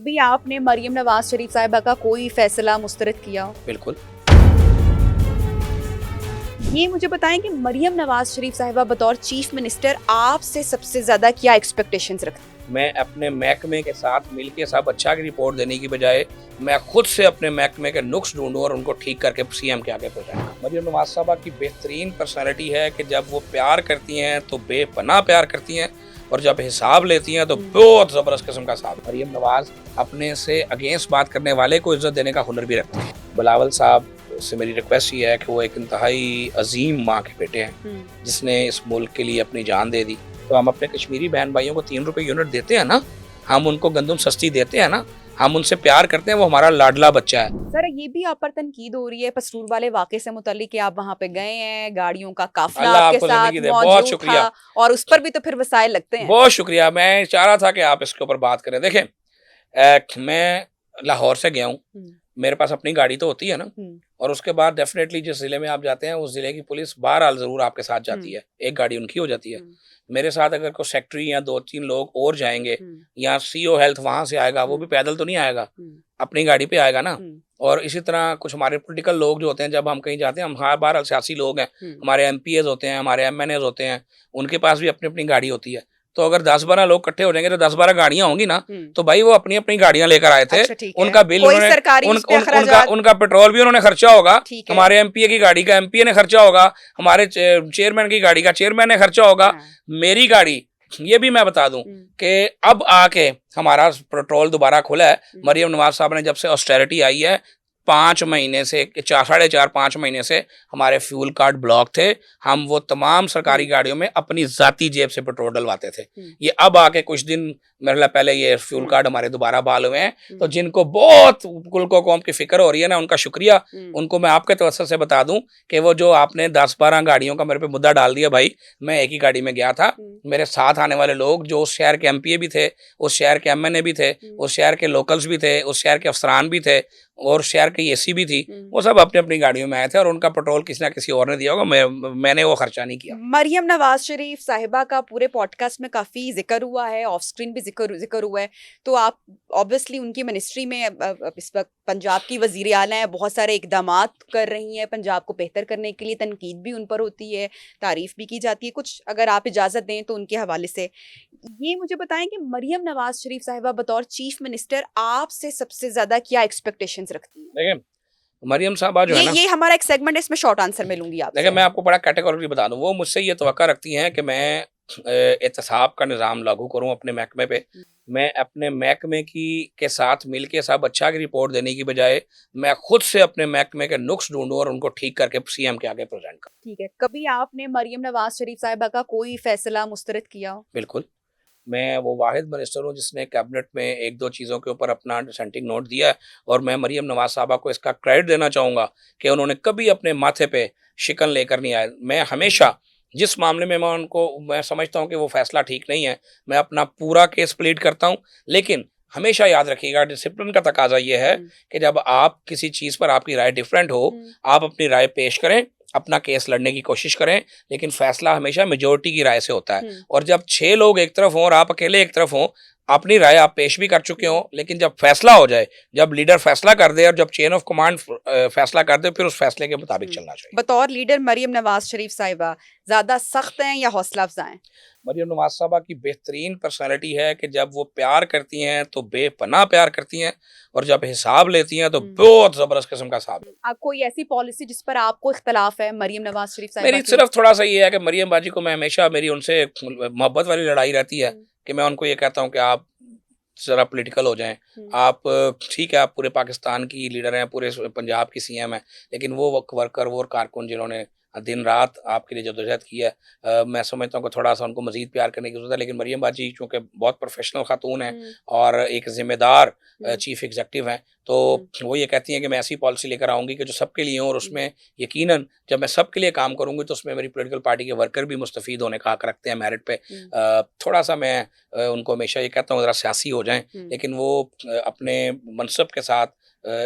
कभी आपने मरियम नवाज शरीफ साहिबा का कोई फैसला मुस्तरद किया हो? बिल्कुल। ये मुझे बताएं कि मरियम नवाज शरीफ साहिबा बतौर चीफ मिनिस्टर आपसे सबसे ज्यादा क्या एक्सपेक्टेशंस रखती हैं? मैं अपने महकमे के साथ मिलके सब अच्छा की रिपोर्ट देने की बजाय मैं खुद से अपने महकमे के नुक्स ढूंढूं और उनको ठीक करके सीएम के आगे पहुंचाऊं। मरियम नवाज साहबा की बेहतरीन पर्सनालिटी है कि जब वो प्यार करती हैं तो बेपनाह प्यार करती हैं और जब हिसाब लेती हैं तो बहुत ज़बरदस्त किस्म का हिसाब। मरियम नवाज अपने से अगेंस्ट बात करने वाले को इज्जत देने का हुनर भी रखती है। बिलावल साहब से मेरी रिक्वेस्ट ये है कि वो एक इंतहाई अजीम माँ के बेटे हैं जिसने इस मुल्क के लिए अपनी जान दे दी। तो हम अपने कश्मीरी बहन भाइयों को 3 रुपए यूनिट देते हैं ना, हम उनको गंदम सस्ती देते हैं ना, हम उनसे प्यार करते हैं, वो हमारा लाडला बच्चा है। सर ये भी आप पर तनकीद हो रही है पसरूर वाले वाक़े से मुताल्लिक कि आप वहाँ पे गए हैं, गाड़ियों का काफिला अल्लाह आपके आपको साथ जिंदगी दे, बहुत मौजूद शुक्रिया। था और उस पर भी तो फिर वसाइल लगते हैं। बहुत शुक्रिया, मैं चाह रहा था कि आप इसके ऊपर बात करें। देखें, मैं लाहौर से गया हूँ, मेरे पास अपनी गाड़ी तो होती है ना, और उसके बाद डेफिनेटली जिस जिले में आप जाते हैं उस जिले की पुलिस बहरहाल जरूर आपके साथ जाती है, एक गाड़ी उनकी हो जाती है। मेरे साथ अगर कोई सेक्रेटरी या 2-3 लोग और जाएंगे या सीओ हेल्थ वहां से आएगा, वो भी पैदल तो नहीं आएगा, अपनी गाड़ी पे आएगा ना। और इसी तरह कुछ हमारे पॉलिटिकल लोग जो होते हैं, जब हम कहीं जाते हैं, हम हर बार सियासी लोग हैं, हमारे एमपीएस होते हैं, हमारे एमएनएस होते हैं, उनके पास भी अपनी अपनी गाड़ी होती है। तो अगर 10-12 लोग इकट्ठे हो जाएंगे तो 10-12 गाड़ियां होंगी ना, तो भाई वो अपनी अपनी गाड़ियां लेकर आए थे। अच्छा, उनका बिल उनका पेट्रोल भी उन्होंने खर्चा होगा, हमारे एमपीए की गाड़ी का एमपीए ने खर्चा होगा, हमारे चेयरमैन की गाड़ी का चेयरमैन ने खर्चा होगा। मेरी गाड़ी ये भी मैं बता दूं कि अब आके हमारा पेट्रोल दोबारा खुला है। मरियम नवाज साहब ने जब से ऑस्टेरिटी आई है, 5 महीने से 4.5-5 महीने से हमारे फ्यूल कार्ड ब्लॉक थे। हम वो तमाम सरकारी गाड़ियों में अपनी जाती जेब से पेट्रोल डलवाते थे। ये अब आके कुछ दिन मेरे पहले ये फ्यूल कार्ड हमारे दोबारा बहाल हुए हैं। तो जिनको बहुत कुल को कौम की फिक्र हो रही है ना, उनका शुक्रिया। उनको मैं आपके तवज्जो से बता दूं कि वो जो आपने 10-12 गाड़ियों का मेरे पे मुद्दा डाल दिया, भाई मैं एक ही गाड़ी में गया था। मेरे साथ आने वाले लोग जो उस शहर के एमपीए भी थे, उस शहर के एमएनए भी थे, उस शहर के लोकल्स भी थे, उस शहर के अफसरान भी थे और शहर की एसी भी थी, वो सब अपनी अपनी गाड़ियों में आए थे और उनका पेट्रोल किसी ना किसी और ने दिया होगा, मैंने वो खर्चा नहीं किया। मरियम नवाज शरीफ साहिबा का पूरे पॉडकास्ट में काफी जिक्र हुआ है, ऑफ स्क्रीन भी जिक्र हुआ है। तो आप ऑब्वियसली उनकी मिनिस्ट्री में इस वक्त पंजाब की वजीर आला है, बहुत सारे इकदामात कर रही हैं पंजाब को बेहतर करने के लिए, तनकीद भी उन पर होती है, तारीफ भी की जाती है। कुछ अगर आप इजाजत दें तो उनके हवाले से ये मुझे बताएं कि मरियम नवाज शरीफ साहिबा बतौर चीफ मिनिस्टर आपसे सबसे ज्यादा क्या एक्सपेक्टेशंस रखती हैं? देखिए, मरियम साहबा जो है ना, ये हमारा एक सेगमेंट है, इसमें शॉर्ट आंसर में लूंगी आपसे। देखिए मैं आपको बड़ा कैटेगोरिकली बता दूं, वो मुझसे ये तवक्का रखती हैं कि मैं एहतसाब का निज़ाम लागू करूं अपने महकमे पे। मैं अपने महकमे के साथ मिलके सब अच्छा की रिपोर्ट देने की बजाय मैं खुद से अपने महकमे के नुक्स ढूंढूं और उनको ठीक करके सीएम के आगे प्रेजेंट करूं। ठीक है, कभी आपने मरियम नवाज शरीफ साहिबा का कोई फैसला मुस्तरद किया हो? बिल्कुल। मैं वो वाहिद मिनिस्टर हूँ जिसने कैबिनेट में 1-2 चीज़ों के ऊपर अपना डिसेंटिंग नोट दिया है और मैं मरियम नवाज साहबा को इसका क्रेडिट देना चाहूँगा कि उन्होंने कभी अपने माथे पे शिकन लेकर नहीं आए। मैं हमेशा जिस मामले में मैं समझता हूँ कि वो फैसला ठीक नहीं है, मैं अपना पूरा केस प्लीड करता हूँ। लेकिन हमेशा याद रखिएगा, डिसिप्लिन का तकाजा ये है कि जब आप किसी चीज़ पर आपकी राय डिफरेंट हो, आप अपनी राय पेश करें, अपना केस लड़ने की कोशिश करें, लेकिन फैसला हमेशा मेजोरिटी की राय से होता है। और जब 6 लोग एक तरफ हों और आप अकेले एक तरफ हों, अपनी राय आप पेश भी कर चुके हों, लेकिन जब फैसला हो जाए, जब लीडर फैसला कर दे और जब चेन ऑफ कमांड फैसला कर दे, फिर उस फैसले के मुताबिक चलना चाहिए। बतौर लीडर मरियम नवाज शरीफ साहिबा ज्यादा सख्त हैं या हौसला अफजा हैं? मरियम नवाज साहबा की बेहतरीन पर्सनालिटी है कि जब वो प्यार करती हैं तो बेपनाह प्यार करती हैं और जब हिसाब लेती हैं तो बहुत जबरदस्त किस्म का हिसाब। आप कोई ऐसी पॉलिसी जिस पर आपको इख्तलाफ है मरियम नवाज शरीफ साहिबा मेरी सिर्फ थोड़ा सा ये है कि मरियम बाजी को मैं हमेशा, मेरी उनसे मोहब्बत वाली लड़ाई रहती है कि मैं उनको ये कहता हूँ कि आप जरा पॉलिटिकल हो जाएं। आप ठीक है, आप पूरे पाकिस्तान की लीडर हैं, पूरे पंजाब की सीएम है, लेकिन वो वर्कर, वो कारकुन जिन्होंने दिन रात आपके लिए जदोजहद की है, मैं समझता हूँ कि थोड़ा सा उनको मजीद प्यार करने की जरूरत है। लेकिन मरियम बाजी चूँकि बहुत प्रोफेशनल खातून है और एक जिम्मेदार चीफ एग्जीक्यूटिव हैं, तो वो ये कहती हैं कि मैं ऐसी पॉलिसी लेकर आऊँगी कि जो सबके लिए हो, और उसमें यकीनन जब मैं सबके लिए काम करूँगी तो उसमें मेरी पॉलिटिकल पार्टी के वर्कर भी मुस्तफ़ीद होने का हक रखते हैं मेरिट पे। थोड़ा सा मैं उनको हमेशा ये कहता हूँ ज़रा सियासी हो जाएं, लेकिन वो अपने मनसब के साथ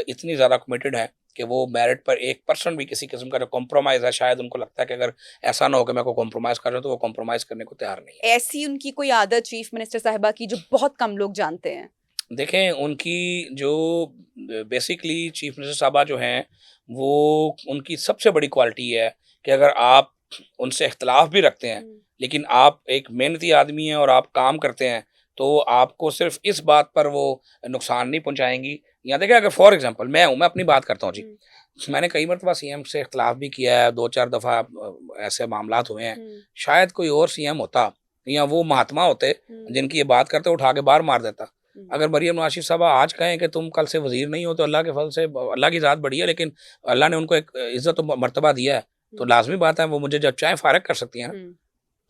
इतनी ज़्यादा कमिटेड है कि वो मेरिट पर 1% भी किसी किस्म का जो कॉम्प्रोमाइज़ है, शायद उनको लगता है कि अगर ऐसा ना हो कि मैं कोई कॉम्प्रोमाइज़ कर रहा हूँ, तो वो कॉम्प्रोमाइज़ करने को तैयार नहीं है। ऐसी उनकी कोई आदत चीफ मिनिस्टर साहिबा की जो बहुत कम लोग जानते हैं? देखें, उनकी जो बेसिकली चीफ मिनिस्टर साहबा जो हैं, वो उनकी सबसे बड़ी क्वालिटी है कि अगर आप उनसे इख्तलाफ भी रखते हैं, लेकिन आप एक मेहनती आदमी हैं और आप काम करते हैं, तो आपको सिर्फ इस बात पर वो नुकसान नहीं पहुंचाएंगी। या देखिए, अगर फॉर एग्जांपल मैं हूं, मैं अपनी बात करता हूं जी, मैंने कई मरतबा सीएम से इख्तलाफ भी किया है, 2-4 दफ़ा ऐसे मामलात हुए हैं। शायद कोई और सीएम होता या वो महात्मा होते जिनकी ये बात करते, उठा के बाहर मार देता। अगर मरियम नवाज शरीफ साहबा आज कहें कि तुम कल से वजीर नहीं हो, तो अल्लाह के फल से, अल्लाह की ज़ात बड़ी है, लेकिन अल्लाह ने उनको एक इज्जत और मर्तबा दिया है, तो लाजमी बात है वो मुझे जब चाहे फारग कर सकती हैं ना।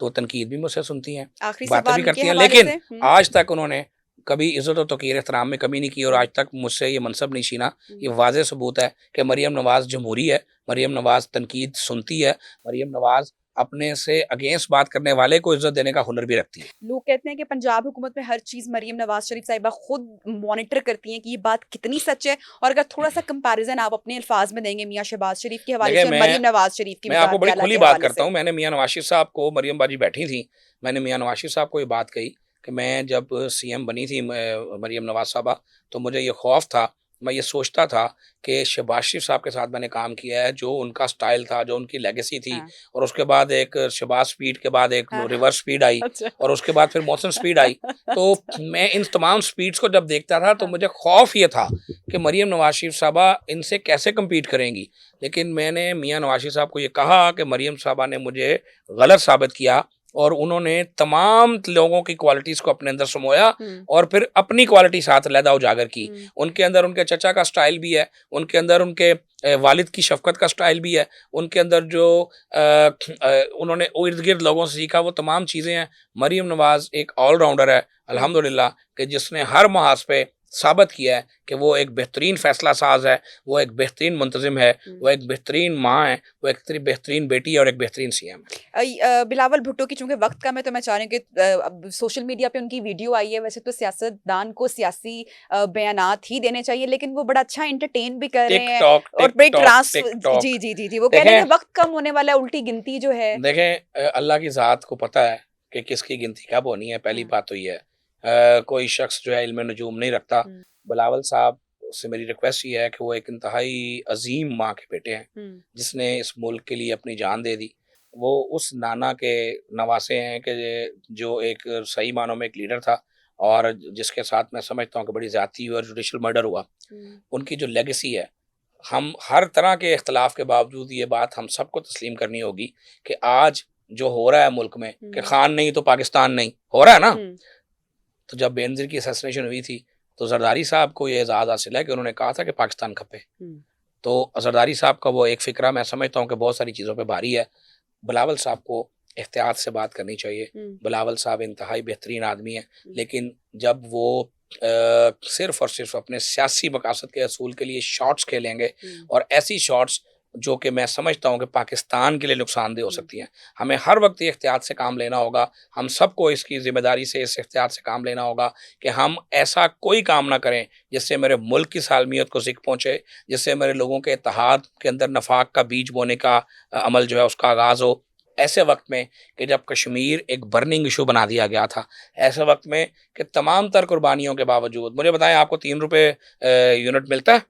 तो तनकीद भी मुझसे सुनती हैं, बातें भी करती हैं, लेकिन आज तक उन्होंने कभी इज्जत और तौकीर एहतराम में कमी नहीं की और आज तक मुझसे ये मनसब नहीं छीना। ये वाज़ेह सबूत है कि मरियम नवाज़ जमहूरी है, मरियम नवाज़ तनकीद सुनती है, मरियम नवाज़ अपने से अगेंस्ट बात करने वाले को इज्जत देने का हुनर भी रखती है। लोग कहते हैं कि पंजाब हुकूमत में हर चीज़ मरियम नवाज शरीफ साहिबा खुद मॉनिटर करती हैं कि ये बात कितनी सच है, और अगर थोड़ा सा कंपैरिजन आप अपने अल्फाज में देंगे मियां शहबाज शरीफ के हवाले से और मरियम नवाज शरीफ की, मैं आपको बड़ी खुली बात करता हूँ। मैंने मियां नवाज शरीफ साहब को, मरियम बाजी बैठी थी, मैंने मियां नवाज शरीफ साहब को ये बात कही कि मैं जब सीएम बनी थी मरियम नवाज साहबा, तो मुझे ये खौफ था, मैं ये सोचता था कि शहबाज शरीफ साहब के साथ मैंने काम किया है, जो उनका स्टाइल था, जो उनकी लेगेसी थी, और उसके बाद एक शहबाज स्पीड के बाद एक रिवर्स स्पीड आई, और उसके बाद फिर मोहसिन स्पीड आई। तो मैं इन तमाम स्पीड्स को जब देखता था तो मुझे खौफ ये था कि मरियम नवाज शरीफ साहबा इनसे कैसे कम्पीट करेंगी। लेकिन मैंने मियां नवाज शरीफ साहब को ये कहा कि मरियम साहबा ने मुझे गलत साबित किया, और उन्होंने तमाम लोगों की क्वालिटीज़ को अपने अंदर समोया और फिर अपनी क्वालिटी साथ लैदा उजागर की। उनके अंदर उनके चचा का स्टाइल भी है, उनके अंदर उनके वालिद की शफकत का स्टाइल भी है, उनके अंदर जो उन्होंने इर्द गिर्द लोगों से सीखा वो तमाम चीज़ें हैं। मरियम नवाज़ एक ऑलराउंडर है अल्हम्दुलिल्लाह, कि जिसने हर महाज पे साबित किया है कि वो एक बेहतरीन फ़ैसला साज है, वो एक बेहतरीन मुंतज़िम है, वो एक बेहतरीन माँ है, वो एक बेहतरीन बेटी है और एक बेहतरीन सीएम है। बिलावल भुट्टो की चूंकि वक्त कम है, तो मैं चाह रही हूँ कि अब सोशल मीडिया पे उनकी वीडियो आई है, वैसे तो सियासतदान को सियासी बयानात ही देने चाहिए, लेकिन वो बड़ा अच्छा एंटरटेन भी कर रहे हैं और बड़ी जी जी जी जी वो कह रहे हैं वक्त कम होने वाला है, उल्टी गिनती जो है। देखें, अल्लाह की ज़ात को पता है कि किसकी गिनती कब होनी है। पहली बात तो ये है, कोई शख्स जो है इल्म नजूम नहीं रखता। बिलावल साहब से मेरी रिक्वेस्ट ये है कि वो एक इंतहाई अजीम माँ के बेटे हैं, जिसने इस मुल्क के लिए अपनी जान दे दी। वो उस नाना के नवासे हैं कि जो एक सही मानों में एक लीडर था और जिसके साथ मैं समझता हूँ कि बड़ी ज़्यादती हुई और जुडिशल मर्डर हुआ। उनकी जो लेगेसी है, हम हर तरह के इख्तलाफ के बावजूद ये बात हम सबको तस्लीम करनी होगी कि आज जो हो रहा है मुल्क में कि खान नहीं तो पाकिस्तान नहीं हो रहा है ना। तो जब बेनज़ीर की असैसिनेशन हुई थी तो जरदारी साहब को ये एजाज़ हासिल है कि उन्होंने कहा था कि पाकिस्तान खपे। तो जरदारी साहब का वो एक फ़िक्रा मैं समझता हूँ कि बहुत सारी चीज़ों पे भारी है। बिलावल साहब को एहतियात से बात करनी चाहिए। बिलावल साहब इंतहाई बेहतरीन आदमी है, लेकिन जब वो सिर्फ़ और सिर्फ अपने सियासी मकासद के असूल के लिए शॉट्स खेलेंगे और ऐसी शॉट्स जो कि मैं समझता हूँ कि पाकिस्तान के लिए नुकसानदेह हो सकती हैं, हमें हर वक्त ये एहतियात से काम लेना होगा। हम सबको इसकी ज़िम्मेदारी से इस एहतियात से काम लेना होगा कि हम ऐसा कोई काम ना करें जिससे मेरे मुल्क की सालमियत को ज़िक पहुँचे, जिससे मेरे लोगों के इत्तेहाद के अंदर नफाक का बीज बोने का अमल जो है उसका आगाज़ हो। ऐसे वक्त में कि जब कश्मीर एक बर्निंग इशू बना दिया गया था, ऐसे वक्त में कि तमाम तर कुर्बानियों के बावजूद, मुझे बताएं आपको 3 रुपये यूनिट मिलता है?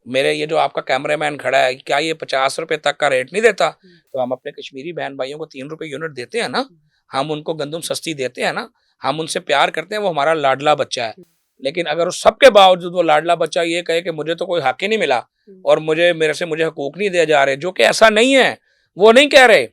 मेरे ये जो आपका कैमरामैन खड़ा है, क्या ये 50 रुपए तक का रेट नहीं देता? तो हम अपने कश्मीरी बहन भाइयों को 3 रुपए यूनिट देते हैं ना, हम उनको गंदम सस्ती देते हैं ना, हम उनसे प्यार करते हैं, वो हमारा लाडला बच्चा है। लेकिन अगर उस सब के बावजूद वो लाडला बच्चा ये कहे कि मुझे तो कोई हक ही नहीं मिला और मुझे हकूक नहीं दिए जा रहे, जो कि ऐसा नहीं है, वो नहीं कह रहे,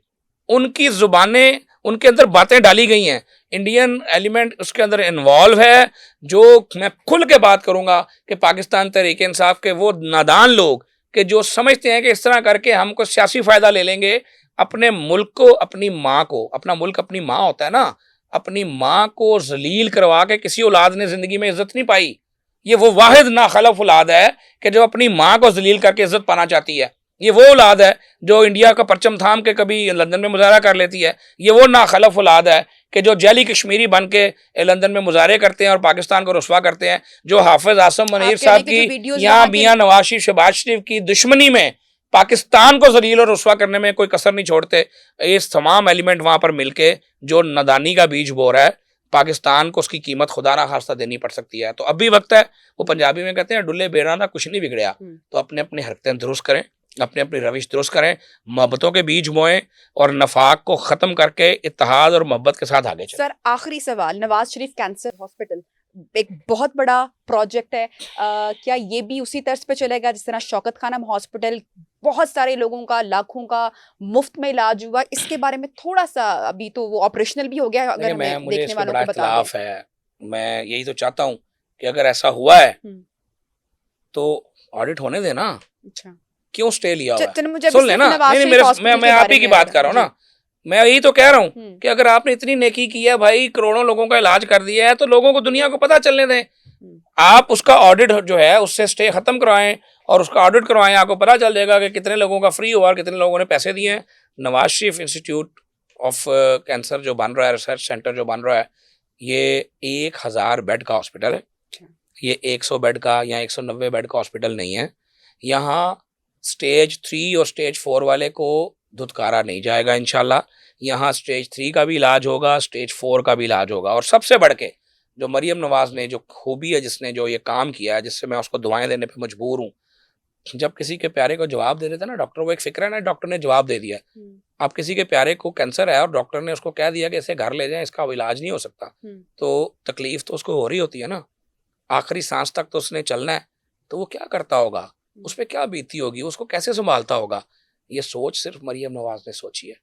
उनकी जुबानें, उनके अंदर बातें डाली गई हैं, इंडियन एलिमेंट उसके अंदर इन्वॉल्व है। जो मैं खुल के बात करूंगा कि पाकिस्तान तहरीक इंसाफ के वो नादान लोग कि जो समझते हैं कि इस तरह करके हमको सियासी फ़ायदा ले लेंगे, अपने मुल्क को, अपनी माँ को, अपना मुल्क अपनी माँ होता है ना, अपनी माँ को जलील करवा के किसी औलाद ने ज़िंदगी में इज़्ज़त नहीं पाई। ये वो वाहिद नाखलफ औलाद है कि जो अपनी माँ को जलील करके इज़्ज़त पाना चाहती है। ये वो औलाद है जो इंडिया का परचम थाम के कभी लंदन में मुजाहरा कर लेती है। ये वो नाखलफ औलाद है कि जो जैली कश्मीरी बन के लंदन में मुजाहरे करते हैं और पाकिस्तान को रुस्वा करते हैं। जो हाफिज आसम मुनीर साहब की यहाँ मियां नवाज शरीफ, शहबाज शरीफ की दुश्मनी में पाकिस्तान को जलील और रुस्वा करने में कोई कसर नहीं छोड़ते। ये तमाम एलिमेंट वहाँ पर मिलके जो नादानी का बीज बो रहा है, पाकिस्तान को उसकी कीमत खुदा ना खास्ता देनी पड़ सकती है। तो अब भी वक्त है, वो पंजाबी में कहते हैं डुल्ले बेरा ना कुछ नहीं बिगड़या। तो अपने अपनी हरकतें दुरुस्त करें, अपनी अपनी रविश दुरुस्त करें, मोहब्बतों के बीज बोएं और नफाक को ख़त्म करके इत्तेहाद और मोहब्बत के साथ आगे चलें। सर आखिरी सवाल, नवाज शरीफ कैंसर हॉस्पिटल एक बहुत बड़ा प्रोजेक्ट है, क्या ये भी उसी तर्ज पे चलेगा जिस तरह शौकत खानम हॉस्पिटल बहुत सारे लोगों का लाखों का मुफ्त में इलाज हुआ? इसके बारे में थोड़ा सा, अभी तो वो ऑपरेशनल भी हो गया, अगर हमें देखने वालों को बता दें। है, मैं यही तो चाहता हूँ कि अगर ऐसा हुआ है तो ऑडिट होने देना। अच्छा, क्यों स्टे लिया हुआ है? सुन लेना, मैं आप ही की बात कर रहा हूँ ना, मैं यही तो कह रहा हूँ कि अगर आपने इतनी नेकी की है भाई, करोड़ों लोगों का इलाज कर दिया है, तो लोगों को, दुनिया को पता चलने दें। आप उसका ऑडिट जो है उससे स्टे खत्म करवाएं और उसका ऑडिट करवाएं, आपको पता चल जाएगा कि कितने लोगों का फ्री हुआ और कितने लोगों ने पैसे दिए हैं। Nawaz Sharif institute of cancer जो बन रहा है, रिसर्च सेंटर जो बन रहा है, ये 1000 बेड का हॉस्पिटल है। ये 100 बेड का या 190 बेड का हॉस्पिटल नहीं है। यहाँ स्टेज 3 और स्टेज 4 वाले को धुतकारा नहीं जाएगा इंशाल्लाह। यहाँ स्टेज 3 का भी इलाज होगा, स्टेज 4 का भी इलाज होगा। और सबसे बढ़ के जो मरियम नवाज ने जो खूबी है, जिसने जो ये काम किया है, जिससे मैं उसको दुआएं देने पे मजबूर हूँ, जब किसी के प्यारे को जवाब दे देता ना डॉक्टर, वो एक फिक्र है ना, डॉक्टर ने जवाब दे दिया। आप किसी के प्यारे को कैंसर है और डॉक्टर ने उसको कह दिया कि इसे घर ले जाएं, इसका इलाज नहीं हो सकता, तो तकलीफ तो उसको हो रही होती है ना, आखिरी सांस तक तो उसने चलना है, तो वो क्या करता होगा, उस पर क्या बीती होगी, उसको कैसे संभालता होगा। ये सोच सिर्फ मरियम नवाज ने सोची है।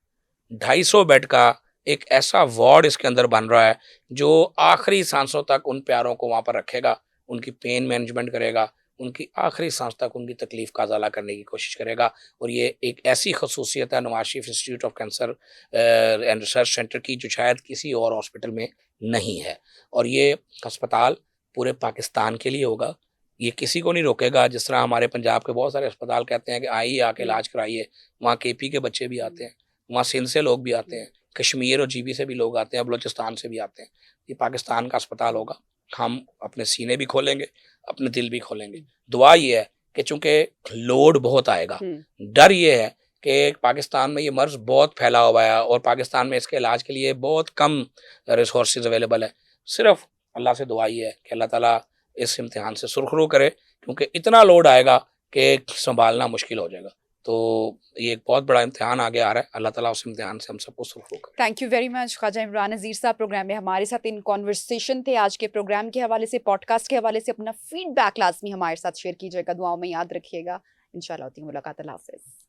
250 बेड का एक ऐसा वार्ड इसके अंदर बन रहा है जो आखिरी सांसों तक उन प्यारों को वहाँ पर रखेगा, उनकी पेन मैनेजमेंट करेगा, उनकी आखिरी सांस तक उनकी तकलीफ का अजाला करने की कोशिश करेगा। और ये एक ऐसी खसूसियत है Nawaz Sharif institute of cancer and research centre की जो शायद किसी और हॉस्पिटल में नहीं है। और ये अस्पताल पूरे पाकिस्तान के लिए होगा, ये किसी को नहीं रोकेगा। जिस तरह हमारे पंजाब के बहुत सारे अस्पताल कहते हैं कि आइए आके इलाज कराइए, वहाँ केपी के बच्चे भी आते हैं, वहाँ सिंध से लोग भी आते हैं, कश्मीर और जीबी से भी लोग आते हैं, बलूचिस्तान से भी आते हैं। ये पाकिस्तान का अस्पताल होगा। हम अपने सीने भी खोलेंगे, अपने दिल भी खोलेंगे। दुआ ये है कि चूंकि लोड बहुत आएगा, डर ये है कि पाकिस्तान में ये मर्ज बहुत फैला हुआ है और पाकिस्तान में इसके इलाज के लिए बहुत कम रिसोर्सेज अवेलेबल है। सिर्फ अल्लाह से दुआ ये है कि अल्लाह ताला इस इम्तिहान से सुरखरू करे, क्योंकि इतना लोड आएगा कि संभालना मुश्किल हो जाएगा। तो ये एक बहुत बड़ा इम्तिहान आगे आ रहा है। अल्लाह ताला उस इम्तिहान से हम सबको सुरखरू करे। Thank you very much Khawaja Imran Nazir साहब, प्रोग्राम में हमारे साथ इन कॉन्वर्सेशन थे। आज के प्रोग्राम के हवाले से, पॉडकास्ट के हवाले से अपना फीडबैक लाजमी हमारे साथ शेयर कीजिएगा, दुआओं में याद रखिएगा। इंशाल्लाह होती है मुलाकात। अल्लाह हाफ़िज़।